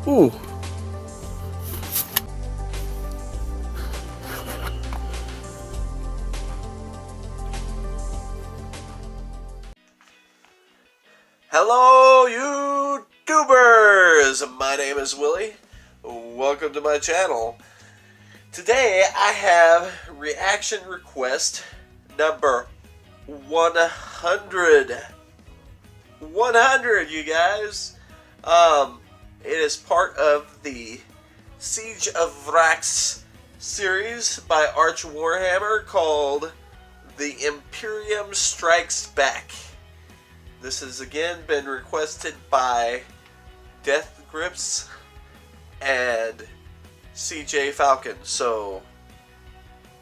Ooh. Hello, YouTubers! My name is Willie. Welcome to my channel. Today I have reaction request number 100. 100, you guys. It is part of the Siege of Vrax series by Arch Warhammer called The Imperium Strikes Back. This has again been requested by Death Grips and CJ Falcon, so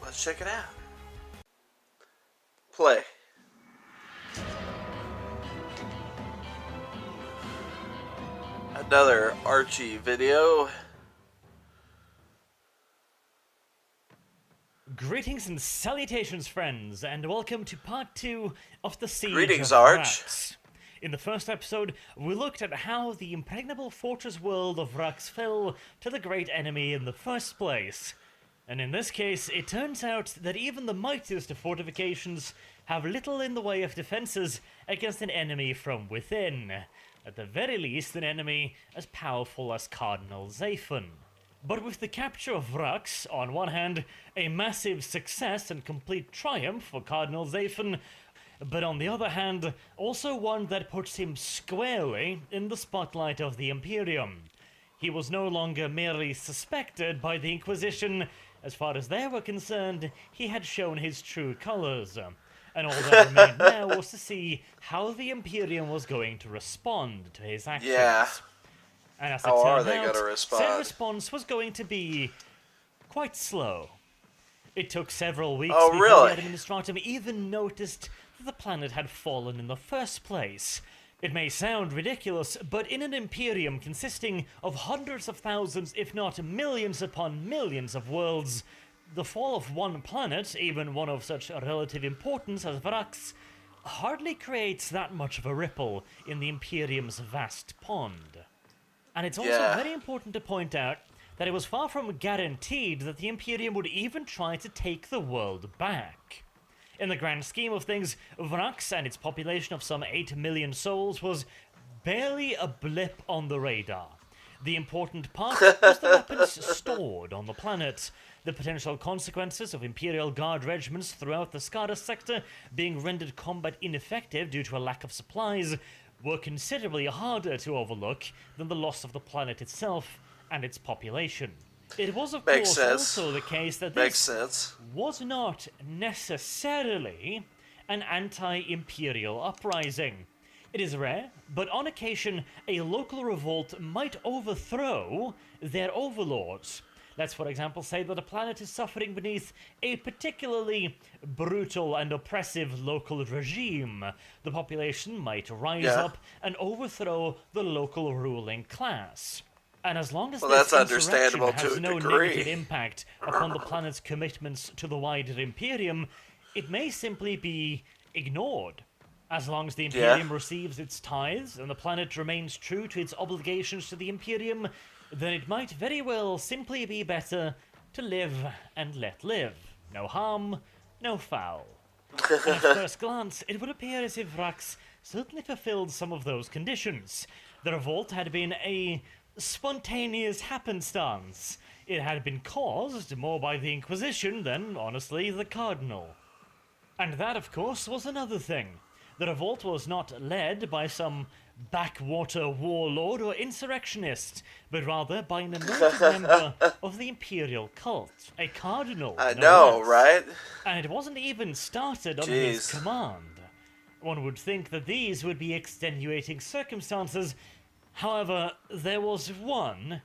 let's check it out. Play. Another Archie video. Greetings and salutations, friends, and welcome to part 2 of the Siege Greetings, of Arch. Vrax. In the first episode, we looked at how the impregnable fortress world of Vrax fell to the great enemy in the first place. And in this case, it turns out that even the mightiest of fortifications have little in the way of defenses against an enemy from within. At the very least, an enemy as powerful as Cardinal Zaphon. But with the capture of Vrax, on one hand, a massive success and complete triumph for Cardinal Zaphon, but on the other hand, also one that puts him squarely in the spotlight of the Imperium. He was no longer merely suspected by the Inquisition. As far as they were concerned, he had shown his true colors. And all that remained now was to see how the Imperium was going to respond to his actions. Yeah. And as it How are turned they out, gonna respond? said response was going to be quite slow. It took several weeks Oh, before really? the Administratum even noticed that the planet had fallen in the first place. It may sound ridiculous, but in an Imperium consisting of hundreds of thousands, if not millions upon millions of worlds, the fall of one planet, even one of such relative importance as Vrax, hardly creates that much of a ripple in the Imperium's vast pond. And it's also very important to point out that it was far from guaranteed that the Imperium would even try to take the world back. In the grand scheme of things, Vrax and its population of some 8 million souls was barely a blip on the radar. The important part was the weapons stored on the planet. The potential consequences of Imperial Guard regiments throughout the Skara sector being rendered combat ineffective due to a lack of supplies were considerably harder to overlook than the loss of the planet itself and its population. It was, of course, also the case that this was not necessarily an anti-imperial uprising. It is rare, but on occasion, a local revolt might overthrow their overlords. Let's, for example, say that a planet is suffering beneath a particularly brutal and oppressive local regime. The population might rise up and overthrow the local ruling class. And as long as this insurrection has no negative impact upon the planet's commitments to the wider Imperium, it may simply be ignored. As long as the Imperium receives its tithes and the planet remains true to its obligations to the Imperium, then it might very well simply be better to live and let live. No harm, no foul. And at first glance, it would appear as if Vrax certainly fulfilled some of those conditions. The revolt had been a spontaneous happenstance. It had been caused more by the Inquisition than, honestly, the Cardinal. And that, of course, was another thing. The revolt was not led by some backwater warlord or insurrectionist, but rather by an anointed member of the imperial cult, a cardinal. I know, right? And it wasn't even started on his command. One would think that these would be extenuating circumstances. However, there was one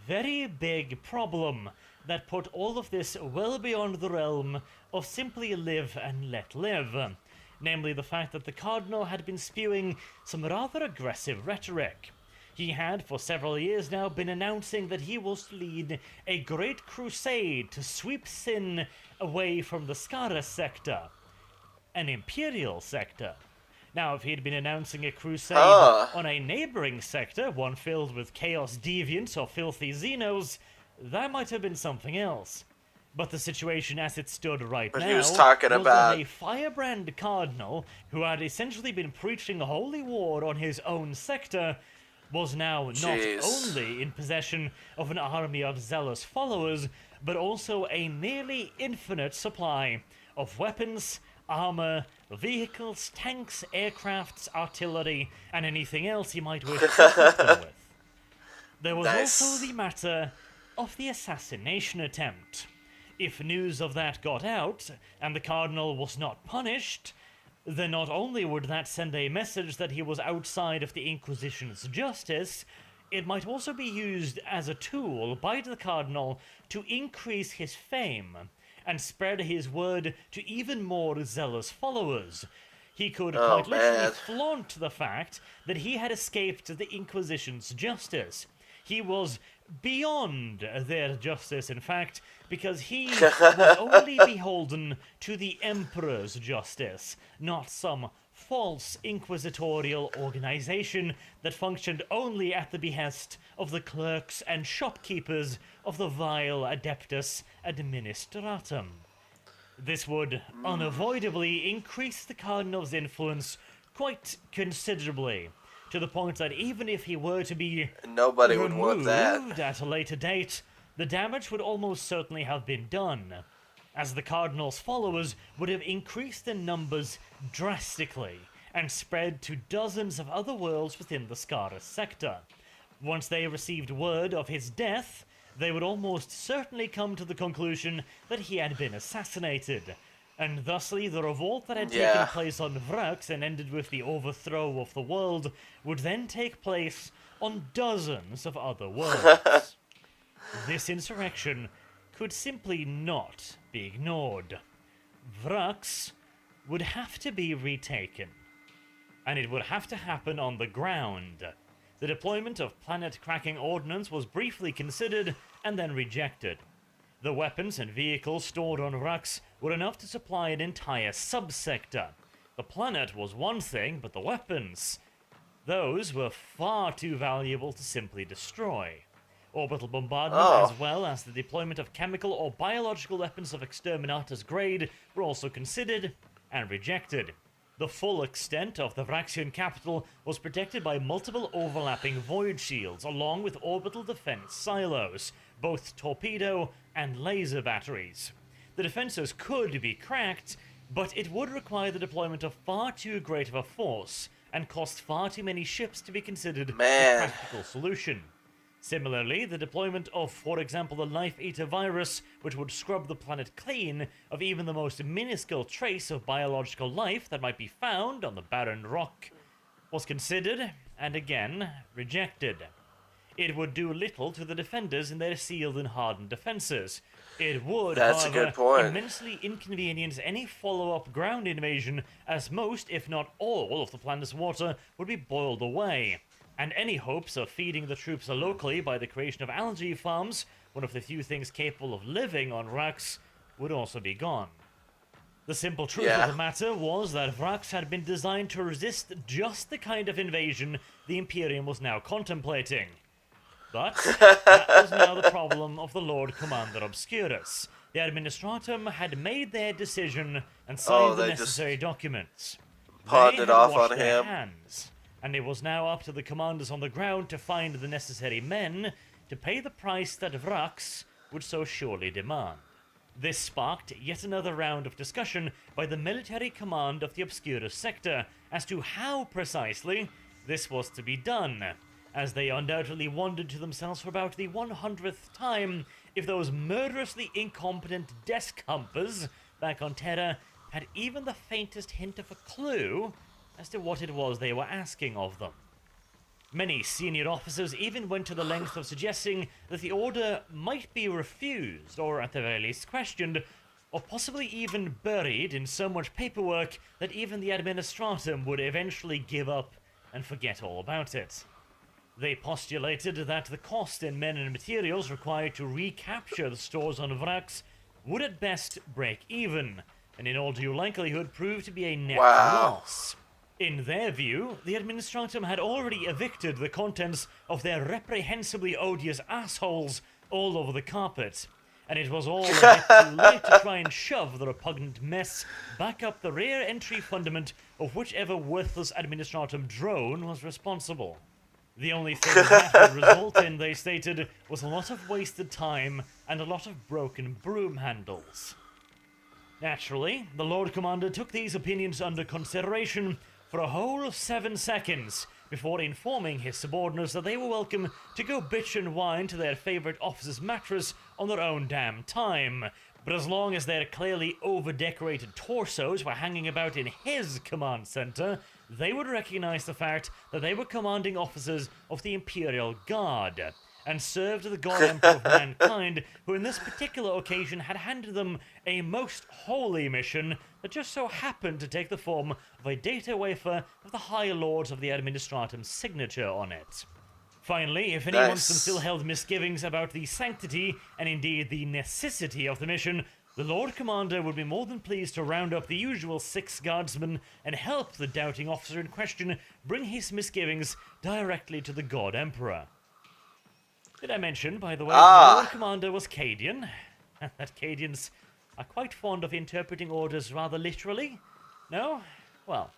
very big problem that put all of this well beyond the realm of simply live and let live. Namely the fact that the Cardinal had been spewing some rather aggressive rhetoric. He had, for several years now, been announcing that he was to lead a great crusade to sweep sin away from the Skara sector, an imperial sector. Now, if he'd been announcing a crusade Huh. on a neighboring sector, one filled with chaos deviants or filthy xenos, that might have been something else. But the situation as it stood right But he was now talking was that about... a firebrand cardinal who had essentially been preaching a holy war on his own sector was now not Jeez. only in possession of an army of zealous followers, but also a nearly infinite supply of weapons, armor, vehicles, tanks, aircrafts, artillery, and anything else he might wish to equip them with. There was Nice. also the matter of the assassination attempt. If news of that got out, and the Cardinal was not punished, then not only would that send a message that he was outside of the Inquisition's justice, it might also be used as a tool by the Cardinal to increase his fame and spread his word to even more zealous followers. He could Oh, quite literally man. flaunt the fact that he had escaped the Inquisition's justice. He was beyond their justice, in fact, because he was only beholden to the Emperor's justice, not some false inquisitorial organization that functioned only at the behest of the clerks and shopkeepers of the vile Adeptus Administratum. This would unavoidably increase the Cardinal's influence quite considerably, to the point that even if he were to be Nobody would want removed that. at a later date, the damage would almost certainly have been done, as the Cardinal's followers would have increased in numbers drastically and spread to dozens of other worlds within the Scarus sector. Once they received word of his death, they would almost certainly come to the conclusion that he had been assassinated, and thusly the revolt that had taken place on Vrax and ended with the overthrow of the world would then take place on dozens of other worlds. This insurrection could simply not be ignored. Vrax would have to be retaken, and it would have to happen on the ground. The deployment of planet-cracking ordnance was briefly considered and then rejected. The weapons and vehicles stored on Vrax were enough to supply an entire subsector. The planet was one thing, but the weapons, those were far too valuable to simply destroy. Orbital bombardment, as well as the deployment of chemical or biological weapons of exterminator's grade, were also considered and rejected. The full extent of the Vraxian capital was protected by multiple overlapping void shields, along with orbital defense silos, both torpedo and laser batteries. The defenses could be cracked, but it would require the deployment of far too great of a force, and cost far too many ships to be considered a practical solution. Similarly, the deployment of, for example, the Life Eater virus, which would scrub the planet clean of even the most minuscule trace of biological life that might be found on the barren rock, was considered, and again, rejected. It would do little to the defenders in their sealed and hardened defenses. It would, however, immensely inconvenience any follow-up ground invasion, as most, if not all, of the planet's water would be boiled away, and any hopes of feeding the troops locally by the creation of algae farms, one of the few things capable of living on Vrax, would also be gone. The simple truth of the matter was that Vrax had been designed to resist just the kind of invasion the Imperium was now contemplating. But that was now the problem of the Lord Commander Obscurus. The Administratum had made their decision and signed the necessary documents. Pawned it off on their him. hands, and it was now up to the commanders on the ground to find the necessary men to pay the price that Vrax would so surely demand. This sparked yet another round of discussion by the military command of the Obscurus sector as to how precisely this was to be done, as they undoubtedly wondered to themselves for about the 100th time if those murderously incompetent desk humpers back on Terra had even the faintest hint of a clue as to what it was they were asking of them. Many senior officers even went to the length of suggesting that the order might be refused, or at the very least questioned, or possibly even buried in so much paperwork that even the Administratum would eventually give up and forget all about it. They postulated that the cost in men and materials required to recapture the stores on Vrax would at best break even, and in all due likelihood prove to be a net loss. In their view, the Administratum had already evicted the contents of their reprehensibly odious assholes all over the carpet, and it was all a bit too late to try and shove the repugnant mess back up the rear entry fundament of whichever worthless Administratum drone was responsible. The only thing that would result in, they stated, was a lot of wasted time and a lot of broken broom handles. Naturally, the Lord Commander took these opinions under consideration for a whole 7 seconds before informing his subordinates that they were welcome to go bitch and whine to their favourite officer's mattress on their own damn time, but as long as their clearly over-decorated torsos were hanging about in his command centre, they would recognise the fact that they were commanding officers of the Imperial Guard, and served the God Emperor of Mankind, who in this particular occasion had handed them a most holy mission that just so happened to take the form of a data wafer with the High Lords of the Administratum's signature on it. Finally, if anyone Nice. still held misgivings about the sanctity, and indeed the necessity of the mission, the Lord Commander would be more than pleased to round up the usual 6 guardsmen and help the doubting officer in question bring his misgivings directly to the God Emperor. Did I mention, by the way, the Lord Commander was Cadian? That Cadians are quite fond of interpreting orders rather literally? No? Well,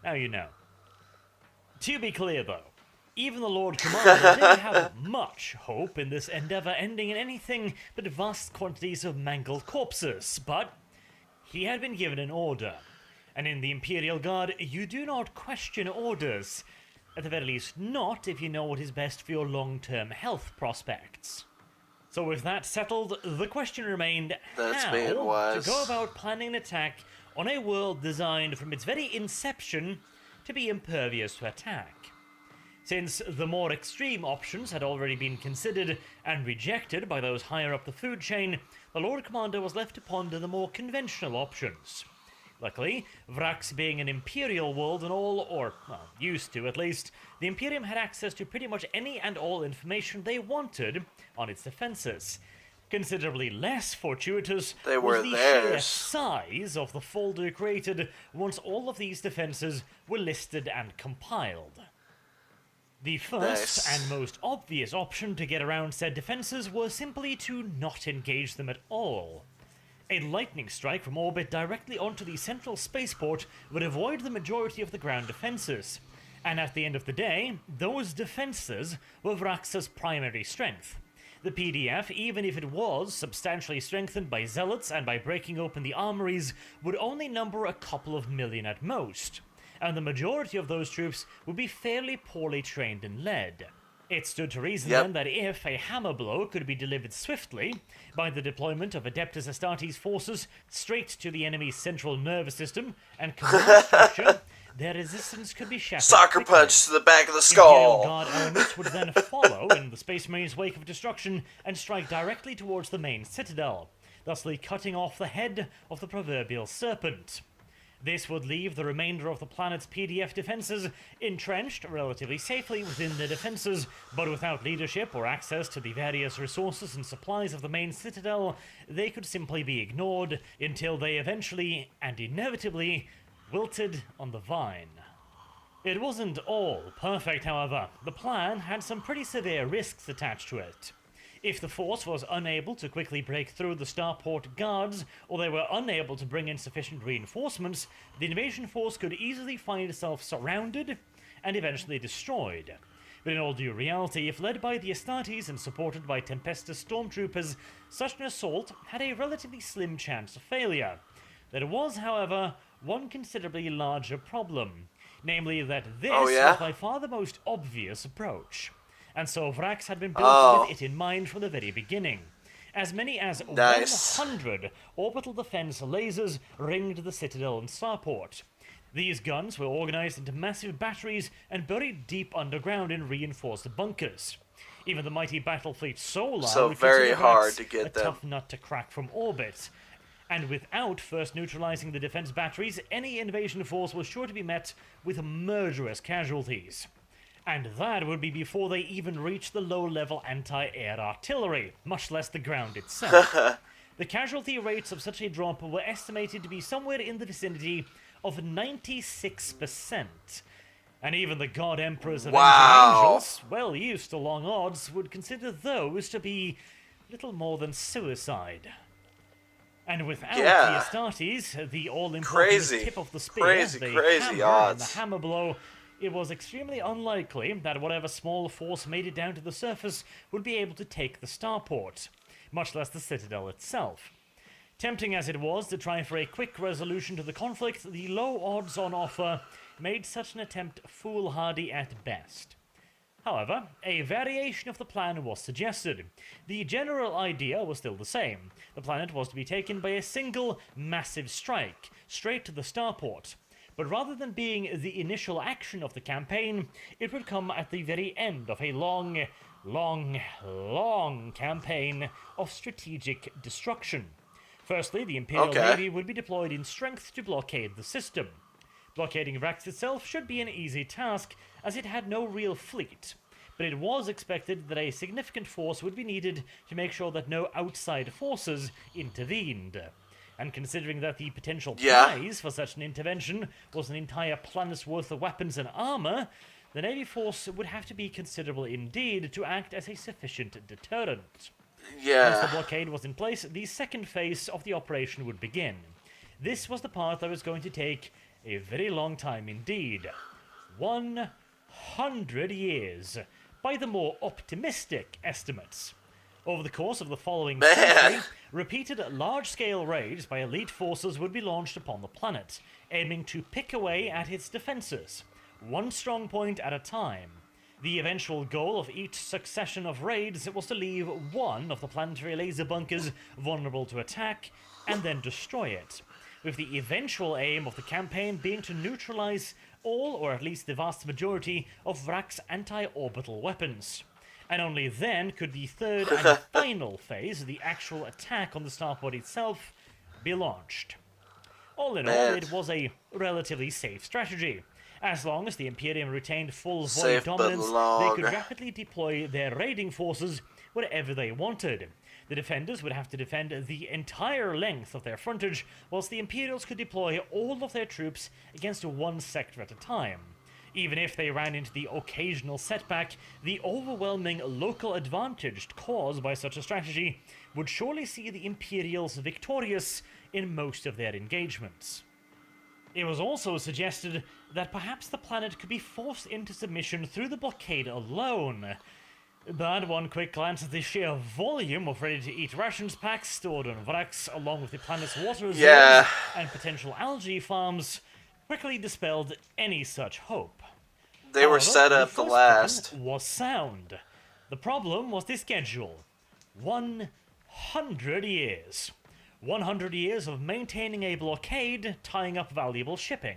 now you know. To be clear, though, even the Lord Commander didn't have much hope in this endeavour ending in anything but vast quantities of mangled corpses, but he had been given an order, and in the Imperial Guard, you do not question orders. At the very least, not if you know what is best for your long-term health prospects. So with that settled, the question remained how to go about planning an attack on a world designed from its very inception to be impervious to attack. Since the more extreme options had already been considered and rejected by those higher up the food chain, the Lord Commander was left to ponder the more conventional options. Luckily, Vrax being an Imperial world and all, or, well, used to at least, the Imperium had access to pretty much any and all information they wanted on its defences. Considerably less fortuitous was the sheer size of the folder created once all of these defences were listed and compiled. The first and most obvious option to get around said defences was simply to not engage them at all. A lightning strike from orbit directly onto the central spaceport would avoid the majority of the ground defences, and at the end of the day, those defences were Vrax's primary strength. The PDF, even if it was substantially strengthened by zealots and by breaking open the armories, would only number a couple of million at most, and the majority of those troops would be fairly poorly trained and led. It stood to reason then that if a hammer blow could be delivered swiftly by the deployment of Adeptus Astartes forces straight to the enemy's central nervous system and command structure, their resistance could be shattered. Soccer punch to the back of the skull. Imperial Guard elements would then follow in the Space Marine's wake of destruction and strike directly towards the main citadel, thusly cutting off the head of the proverbial serpent. This would leave the remainder of the planet's PDF defences entrenched relatively safely within their defences, but without leadership or access to the various resources and supplies of the main citadel, they could simply be ignored until they eventually, and inevitably, wilted on the vine. It wasn't all perfect, however. The plan had some pretty severe risks attached to it. If the force was unable to quickly break through the starport guards, or they were unable to bring in sufficient reinforcements, the invasion force could easily find itself surrounded and eventually destroyed. But in all due reality, if led by the Astartes and supported by Tempestus stormtroopers, such an assault had a relatively slim chance of failure. There was, however, one considerably larger problem, namely that this was by far the most obvious approach. And so Vrax had been built with it in mind from the very beginning. As many as 100 orbital defense lasers ringed the citadel and starport. These guns were organized into massive batteries and buried deep underground in reinforced bunkers. Even the mighty battle fleet Solar would very hard to get a tough nut to crack from orbit. And without first neutralizing the defense batteries, any invasion force was sure to be met with murderous casualties. And that would be before they even reached the low-level anti-air artillery, much less the ground itself. The casualty rates of such a drop were estimated to be somewhere in the vicinity of 96%. And even the god emperors of Wow. angels, well used to long odds, would consider those to be little more than suicide. And without Yeah. the Astartes, the all-important Crazy. tip of the spear, Crazy, the crazy hammer and the odds. hammer blow, it was extremely unlikely that whatever small force made it down to the surface would be able to take the starport, much less the citadel itself. Tempting as it was to try for a quick resolution to the conflict, the low odds on offer made such an attempt foolhardy at best. However, a variation of the plan was suggested. The general idea was still the same. The planet was to be taken by a single, massive strike, straight to the starport. But rather than being the initial action of the campaign, it would come at the very end of a long campaign of strategic destruction. Firstly, the Imperial Navy would be deployed in strength to blockade the system. Blockading Vrax itself should be an easy task, as it had no real fleet, but it was expected that a significant force would be needed to make sure that no outside forces intervened. And considering that the potential prize for such an intervention was an entire planet's worth of weapons and armor, the Navy force would have to be considerable indeed to act as a sufficient deterrent. Once the blockade was in place, the second phase of the operation would begin. This was the part that was going to take a very long time indeed. 100 years, by the more optimistic estimates. Over the course of the following century, repeated large-scale raids by elite forces would be launched upon the planet, aiming to pick away at its defenses, one strong point at a time. The eventual goal of each succession of raids was to leave one of the planetary laser bunkers vulnerable to attack, and then destroy it, with the eventual aim of the campaign being to neutralize all, or at least the vast majority, of Vrak's anti-orbital weapons. And only then could the third and final phase, the actual attack on the starport itself, be launched. All in all, it was a relatively safe strategy. As long as the Imperium retained full void dominance, they could rapidly deploy their raiding forces wherever they wanted. The defenders would have to defend the entire length of their frontage, whilst the Imperials could deploy all of their troops against one sector at a time. Even if they ran into the occasional setback, the overwhelming local advantage caused by such a strategy would surely see the Imperials victorious in most of their engagements. It was also suggested that perhaps the planet could be forced into submission through the blockade alone. But one quick glance at the sheer volume of ready-to-eat rations packs stored on Vrax, along with the planet's water reserves and potential algae farms, quickly dispelled any such hope. They were set up to last. Was sound. The problem was the schedule. 100 years. 100 years of maintaining a blockade, tying up valuable shipping.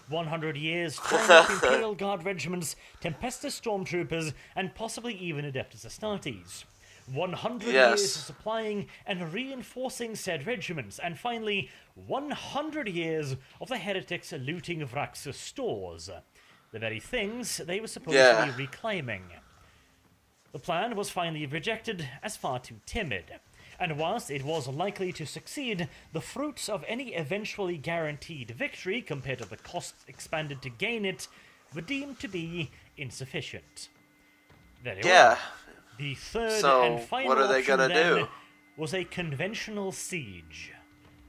100 years training up Imperial Guard regiments, Tempestus stormtroopers, and possibly even Adeptus Astartes. 100 years of supplying and reinforcing said regiments, and finally, 100 years of the heretics looting Vrax's stores. The very things they were supposed to be reclaiming. The plan was finally rejected as far too timid. And whilst it was likely to succeed, the fruits of any eventually guaranteed victory compared to the costs expended to gain it were deemed to be insufficient. Very well. The third and final option then was a conventional siege.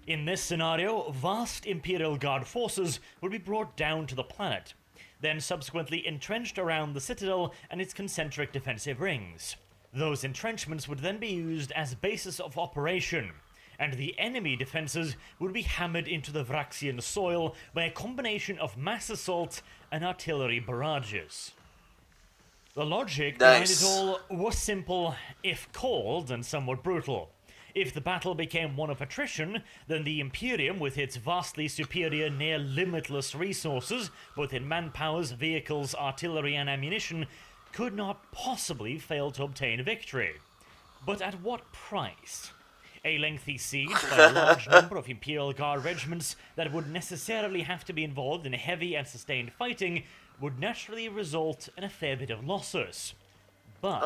In this scenario, vast Imperial Guard forces would be brought down to the planet, then subsequently entrenched around the citadel and its concentric defensive rings. Those entrenchments would then be used as basis of operation, and the enemy defenses would be hammered into the Vraxian soil by a combination of mass assault and artillery barrages. The logic behind it all was simple, if cold, and somewhat brutal. If the battle became one of attrition, then the Imperium, with its vastly superior near-limitless resources, both in manpowers, vehicles, artillery, and ammunition, could not possibly fail to obtain victory. But at what price? A lengthy siege by a large number of Imperial Guard regiments that would necessarily have to be involved in heavy and sustained fighting would naturally result in a fair bit of losses. But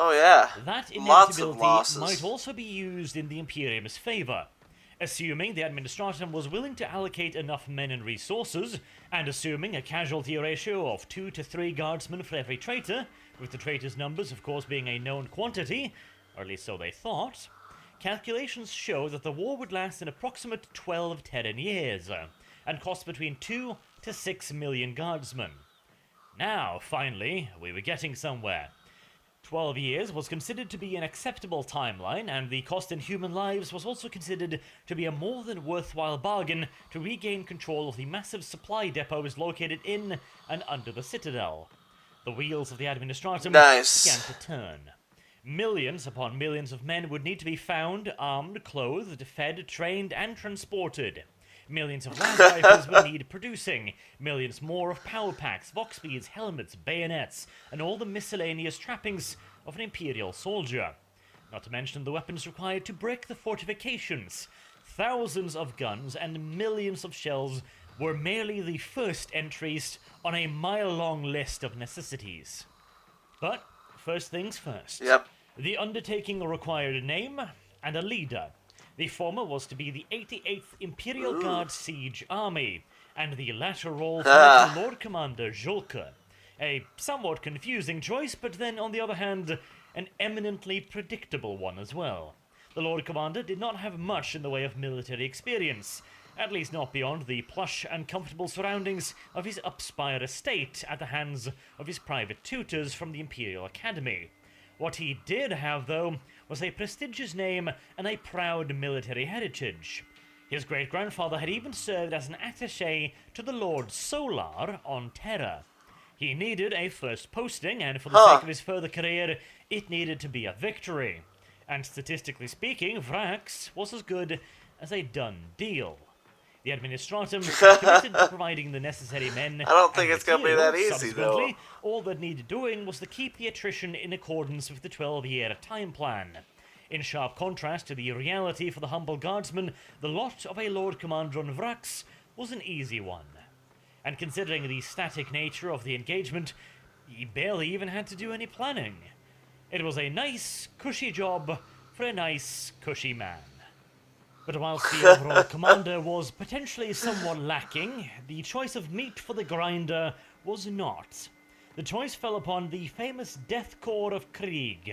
that inevitability might also be used in the Imperium's favor. Assuming the Administratum was willing to allocate enough men and resources, and assuming a casualty ratio of 2 to 3 guardsmen for every traitor, with the traitors' numbers of course being a known quantity, or at least so they thought, calculations show that the war would last an approximate 12 Terran years, and cost between 2 to 6 million guardsmen. Now, finally, we were getting somewhere. 12 years was considered to be an acceptable timeline, and the cost in human lives was also considered to be a more than worthwhile bargain to regain control of the massive supply depots located in and under the Citadel. The wheels of the Administratum began to turn. Millions upon millions of men would need to be found, armed, clothed, fed, trained, and transported. Millions of land rifles would need producing, millions more of power packs, vox speeds, helmets, bayonets, and all the miscellaneous trappings of an Imperial soldier. Not to mention the weapons required to break the fortifications. Thousands of guns and millions of shells were merely the first entries on a mile-long list of necessities. But first things first. Yep. The undertaking required a name and a leader. The former was to be the 88th Imperial Guard Siege Army, and the latter role fell to Lord Commander Jolke. A somewhat confusing choice, but then, on the other hand, an eminently predictable one as well. The Lord Commander did not have much in the way of military experience, at least not beyond the plush and comfortable surroundings of his Upspire estate at the hands of his private tutors from the Imperial Academy. What he did have, though, was a prestigious name and a proud military heritage. His great-grandfather had even served as an attaché to the Lord Solar on Terra. He needed a first posting, and for the sake of his further career, it needed to be a victory. And statistically speaking, Vrax was as good as a done deal. The Administratum committed to providing the necessary men. I don't think it's going to be that easy, though. All that needed doing was to keep the attrition in accordance with the 12-year time plan. In sharp contrast to the reality for the humble guardsman, the lot of a Lord Commander on Vrax was an easy one. And considering the static nature of the engagement, he barely even had to do any planning. It was a nice, cushy job for a nice, cushy man. But whilst the overall commander was potentially somewhat lacking, the choice of meat for the grinder was not. The choice fell upon the famous Death Corps of Krieg.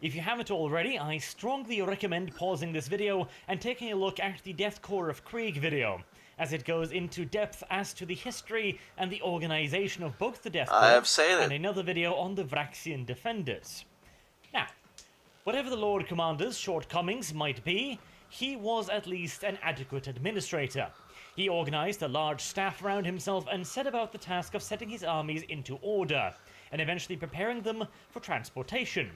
If you haven't already, I strongly recommend pausing this video and taking a look at the Death Corps of Krieg video, as it goes into depth as to the history and the organization of both the Death Corps and another video on the Vraxian Defenders. Now, whatever the Lord Commander's shortcomings might be, he was at least an adequate administrator. He organized a large staff around himself and set about the task of setting his armies into order, and eventually preparing them for transportation.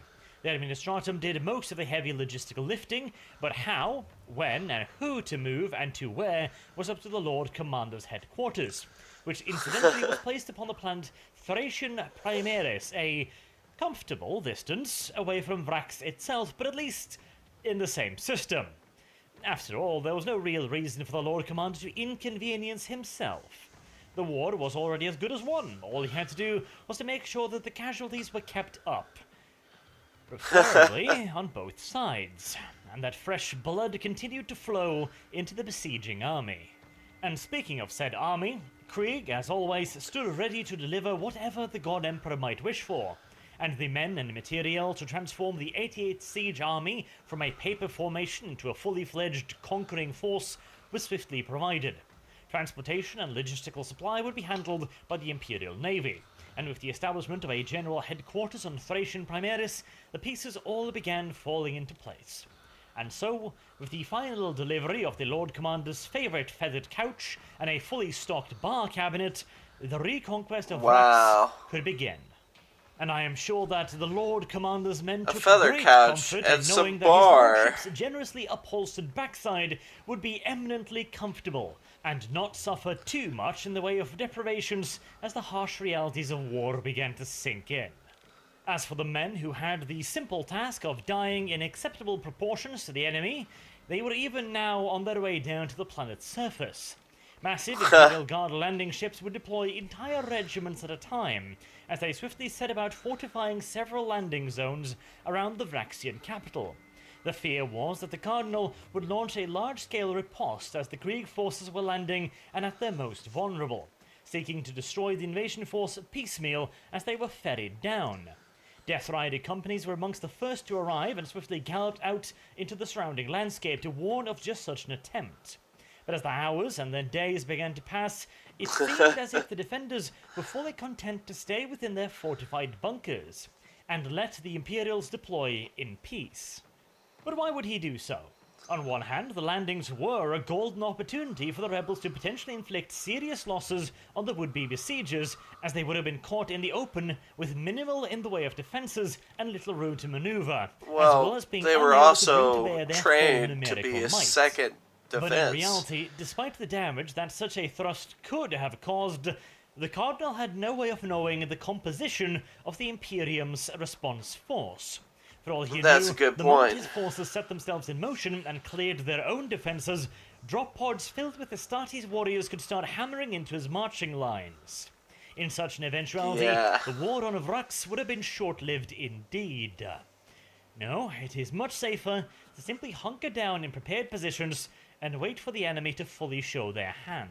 The Administratum did most of the heavy logistical lifting, but how, when, and who to move and to where was up to the Lord Commander's headquarters, which incidentally was placed upon the planet Thracian Primaris, a comfortable distance away from Vrax itself, but at least in the same system. After all, there was no real reason for the Lord Commander to inconvenience himself. The war was already as good as won. All he had to do was to make sure that the casualties were kept up, preferably on both sides, and that fresh blood continued to flow into the besieging army. And speaking of said army, Krieg, as always, stood ready to deliver whatever the God Emperor might wish for, and the men and material to transform the 88th Siege Army from a paper formation into a fully fledged conquering force was swiftly provided. Transportation and logistical supply would be handled by the Imperial Navy, and with the establishment of a general headquarters on Thracian Primaris, the pieces all began falling into place. And so, with the final delivery of the Lord Commander's favourite feathered couch and a fully stocked bar cabinet, the reconquest of Vrax could begin. And I am sure that the Lord Commander's men took great comfort in knowing that his lordship's generously upholstered backside would be eminently comfortable, and not suffer too much in the way of deprivations as the harsh realities of war began to sink in. As for the men who had the simple task of dying in acceptable proportions to the enemy, they were even now on their way down to the planet's surface. Massive Imperial Guard landing ships would deploy entire regiments at a time, as they swiftly set about fortifying several landing zones around the Vraxian capital. The fear was that the Cardinal would launch a large-scale riposte as the Krieg forces were landing and at their most vulnerable, seeking to destroy the invasion force piecemeal as they were ferried down. Death Rider companies were amongst the first to arrive and swiftly galloped out into the surrounding landscape to warn of just such an attempt. But as the hours and then days began to pass, it seemed as if the defenders were fully content to stay within their fortified bunkers and let the Imperials deploy in peace. But why would he do so? On one hand, the landings were a golden opportunity for the rebels to potentially inflict serious losses on the would-be besiegers, as they would have been caught in the open with minimal in the way of defenses and little room to maneuver, Well, as being they were unable to bring to also bear their full trained to numerical be a might. second defense. But in reality, despite the damage that such a thrust could have caused, the Cardinal had no way of knowing the composition of the Imperium's response force. For all he That's knew, a good the point. moment his forces set themselves in motion and cleared their own defenses, drop pods filled with Astartes warriors could start hammering into his marching lines. In such an eventuality, the war on Vrax would have been short-lived indeed. No, it is much safer to simply hunker down in prepared positions and wait for the enemy to fully show their hand.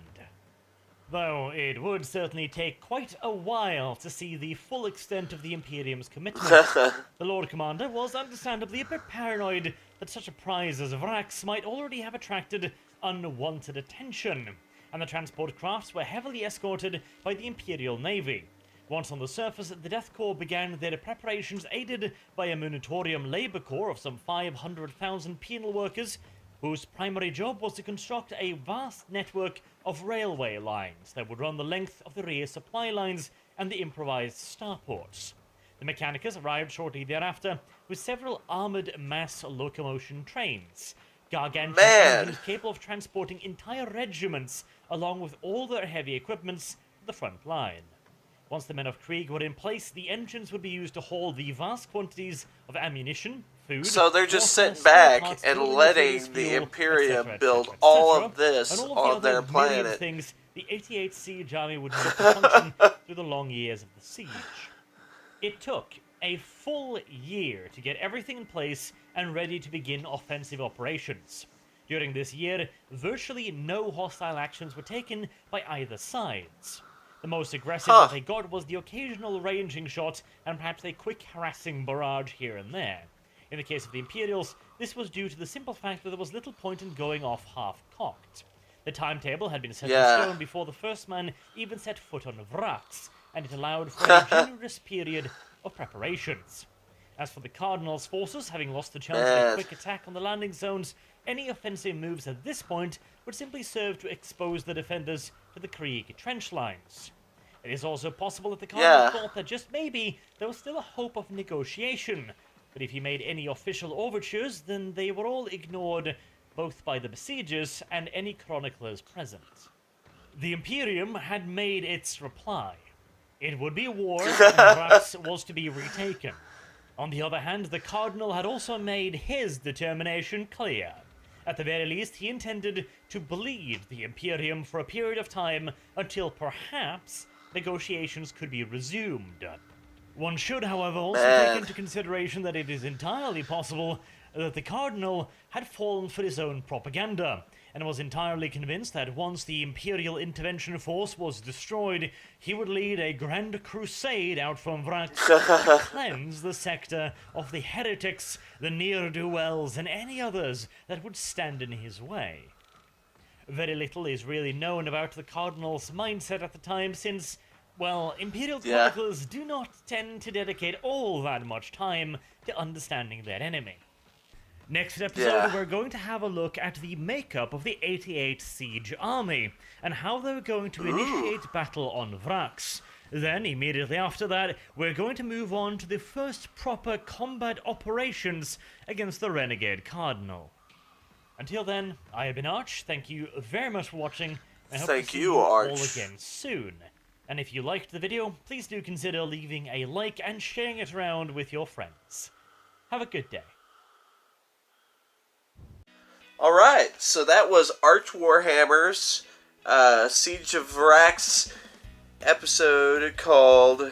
Though it would certainly take quite a while to see the full extent of the Imperium's commitment. The Lord Commander was understandably a bit paranoid that such a prize as Vrax might already have attracted unwanted attention, and the transport crafts were heavily escorted by the Imperial Navy. Once on the surface, the Death Corps began their preparations aided by a Munitorium labor corps of some 500,000 penal workers, whose primary job was to construct a vast network of railway lines that would run the length of the rear supply lines and the improvised starports. The Mechanicus arrived shortly thereafter with several armored mass locomotion trains, gargantuan engines capable of transporting entire regiments along with all their heavy equipments to the front line. Once the men of Krieg were in place, the engines would be used to haul the vast quantities of ammunition, food, so they're just water, sitting back parts, and building letting materials, the fuel, Imperium etc., build etc., all etc., of this and all of on the their other myriad planet. things the 88th Siege Army would need to function through the long years of the siege. It took a full year to get everything in place and ready to begin offensive operations. During this year, virtually no hostile actions were taken by either sides. The most aggressive that they got was the occasional ranging shot and perhaps a quick harassing barrage here and there. In the case of the Imperials, this was due to the simple fact that there was little point in going off half-cocked. The timetable had been set in stone before the first man even set foot on Vrax, and it allowed for a generous period of preparations. As for the Cardinal's forces, having lost the chance of a quick attack on the landing zones, any offensive moves at this point would simply serve to expose the defenders to the Krieg trench lines. It is also possible that the Cardinal thought that just maybe there was still a hope of negotiation, but if he made any official overtures, then they were all ignored both by the besiegers and any chroniclers present. The Imperium had made its reply. It would be war, and Vrax was to be retaken. On the other hand, the Cardinal had also made his determination clear. At the very least, he intended to bleed the Imperium for a period of time until perhaps negotiations could be resumed. One should, however, also take into consideration that it is entirely possible that the Cardinal had fallen for his own propaganda, and was entirely convinced that once the Imperial intervention force was destroyed, he would lead a grand crusade out from Vrax to cleanse the sector of the heretics, the ne'er-do-wells, and any others that would stand in his way. Very little is really known about the Cardinal's mindset at the time, since, well, Imperial chroniclers do not tend to dedicate all that much time to understanding their enemy. Next episode, we're going to have a look at the makeup of the 88th Siege Army, and how they're going to initiate battle on Vrax. Then, immediately after that, we're going to move on to the first proper combat operations against the Renegade Cardinal. Until then, I have been Arch, thank you very much for watching, and I hope to see you all again soon. And if you liked the video, please do consider leaving a like and sharing it around with your friends. Have a good day. Alright, so that was Arch Warhammer's Siege of Vrax episode called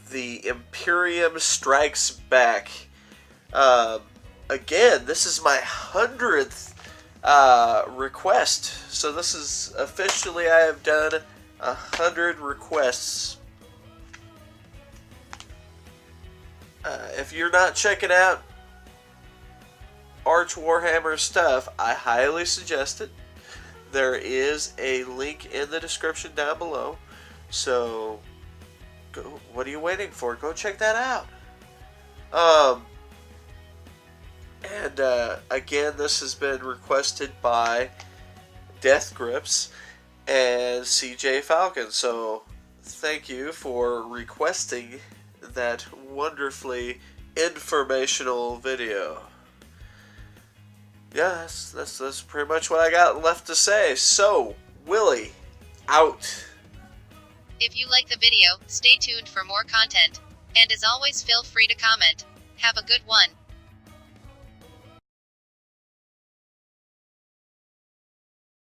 The Imperium Strikes Back. again, this is my 100th request. So this is officially, I have done 100 requests. If you're not checking out Arch Warhammer stuff, I highly suggest it. There is a link in the description down below. So, go, what are you waiting for? Go check that out. Again, this has been requested by Death Grips and CJ Falcon. So, thank you for requesting that wonderfully informational video. Yeah, that's pretty much what I got left to say. So, Willie, out. If you like the video, stay tuned for more content. And as always, feel free to comment. Have a good one.